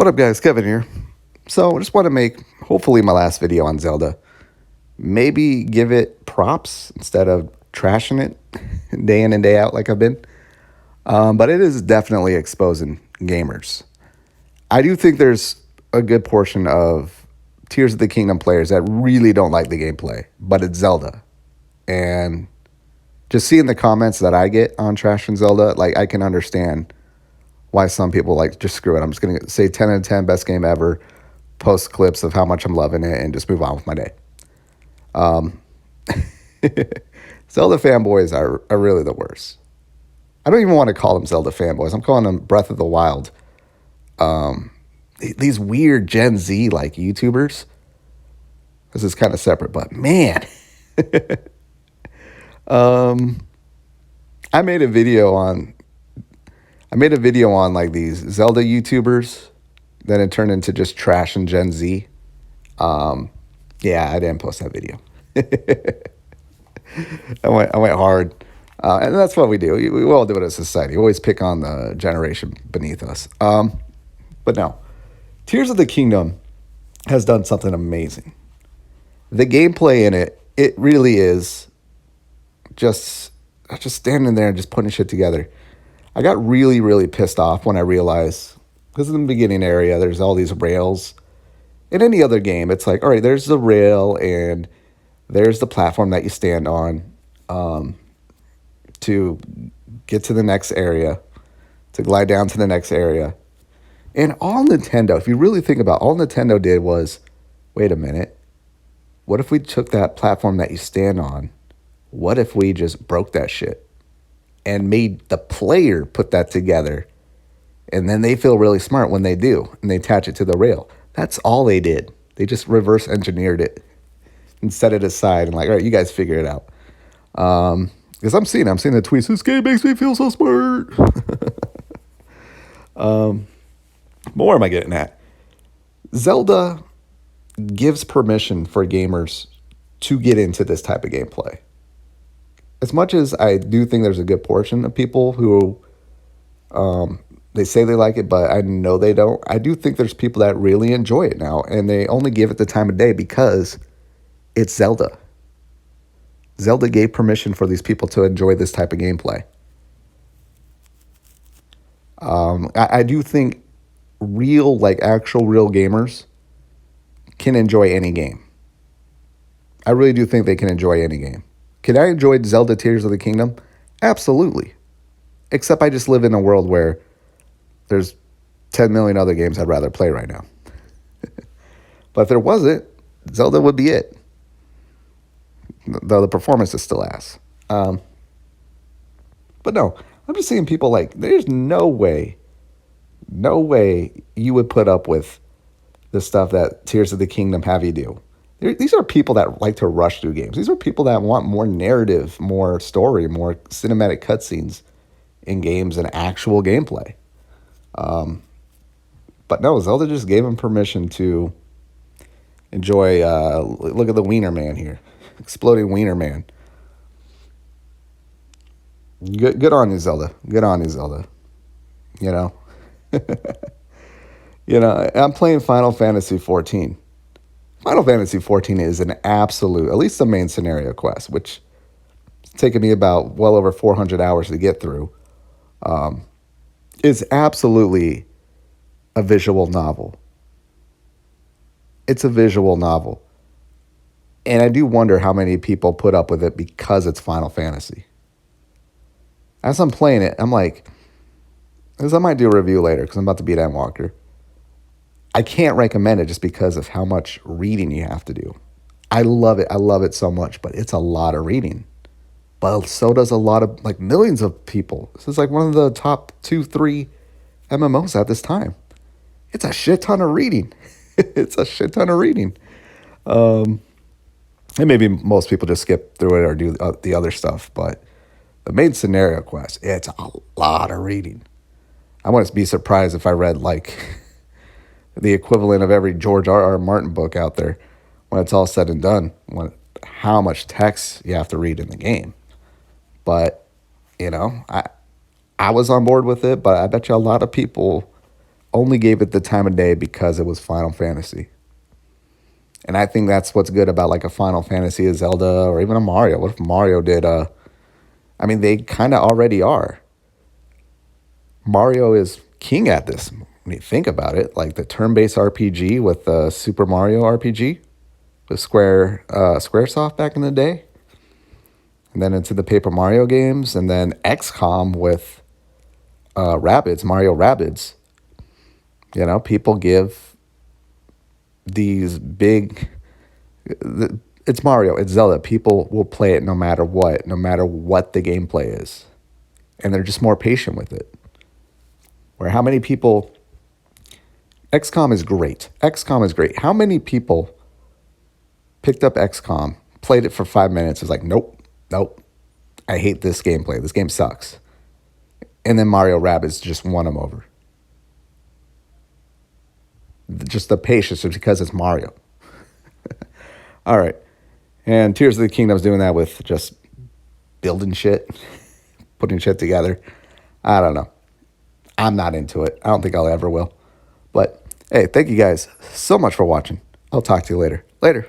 What up, guys? Kevin here. So, I just want to make hopefully my last video on Zelda. Maybe give it props instead of trashing it day in and day out like I've been. But it is definitely exposing gamers. I do think there's a good portion of Tears of the Kingdom players that really don't like the gameplay, but it's Zelda. And just seeing the comments that I get on Trash and Zelda, like I can understand why some people like just screw it. I'm just gonna say 10 out of 10, best game ever. Post clips of how much I'm loving it and just move on with my day. Zelda fanboys are really the worst. I don't even want to call them Zelda fanboys. I'm calling them Breath of the Wild. These weird Gen Z like YouTubers. This is kind of separate, but man, I made a video on like these Zelda YouTubers. Then it turned into just trash and Gen Z. Yeah, I didn't post that video. I went hard, and that's what we do. We all do it as a society. We always pick on the generation beneath us. But no, Tears of the Kingdom has done something amazing. The gameplay in it really is just standing there and just putting shit together. I got really, really pissed off when I realized, because in the beginning area, there's all these rails. In any other game, it's like, all right, there's the rail and there's the platform that you stand on to get to the next area, to glide down to the next area. And all Nintendo, if you really think about it, all Nintendo did was, wait a minute, what if we took that platform that you stand on? What if we just broke that shit and made the player put that together? And then they feel really smart when they do, and they attach it to the rail. That's all they did. They just reverse engineered it and set it aside and like, all right, you guys figure it out. Because I'm seeing the tweets. This game makes me feel so smart. But where am I getting at? Zelda gives permission for gamers to get into this type of gameplay. As much as I do think there's a good portion of people who they say they like it, but I know they don't. I do think there's people that really enjoy it now, and they only give it the time of day because it's Zelda. Zelda gave permission for these people to enjoy this type of gameplay. I do think actual real gamers can enjoy any game. I really do think they can enjoy any game. Can I enjoy Zelda Tears of the Kingdom? Absolutely. Except I just live in a world where there's 10 million other games I'd rather play right now. But if there wasn't, Zelda would be it. Though the performance is still ass. But no, I'm just seeing people like, there's no way you would put up with the stuff that Tears of the Kingdom have you do. These are people that like to rush through games. These are people that want more narrative, more story, more cinematic cutscenes in games and actual gameplay. But no, Zelda just gave him permission to enjoy. Look at the Wiener Man here, exploding Wiener Man. Good on you, Zelda. Good on you, Zelda. You know, I'm playing Final Fantasy 14. Final Fantasy 14 is an absolute, at least the main scenario quest, which it's taken me about well over 400 hours to get through, is absolutely a visual novel. It's a visual novel. And I do wonder how many people put up with it because it's Final Fantasy. As I'm playing it, I'm like, because I might do a review later because I'm about to beat Endwalker. I can't recommend it just because of how much reading you have to do. I love it. I love it so much, but it's a lot of reading. But so does a lot of, like, millions of people. This is like one of the top 2-3 MMOs at this time. It's a shit ton of reading. It's a shit ton of reading. And maybe most people just skip through it or do the other stuff. But the main scenario quest, it's a lot of reading. I wouldn't be surprised if I read, like, the equivalent of every George R.R. Martin book out there when it's all said and done, how much text you have to read in the game. But, I was on board with it, but I bet you a lot of people only gave it the time of day because it was Final Fantasy. And I think that's what's good about like a Final Fantasy, a Zelda, or even a Mario. What if Mario did? I mean, they kind of already are. Mario is king at this. When you think about it, like the turn-based RPG with the Super Mario RPG, with SquareSoft back in the day, and then into the Paper Mario games, and then XCOM with Rabbids, Mario Rabbids. You know, people give these big. It's Mario, it's Zelda. People will play it no matter what the gameplay is, and they're just more patient with it. Where how many people? XCOM is great. XCOM is great. How many people picked up XCOM, played it for 5 minutes, is like, nope, nope, I hate this gameplay. This game sucks. And then Mario Rabbids just won them over. Just the patience, because it's Mario. All right. And Tears of the Kingdom's doing that with just building shit, putting shit together. I don't know. I'm not into it. I don't think I'll ever will. But hey, thank you guys so much for watching. I'll talk to you later. Later.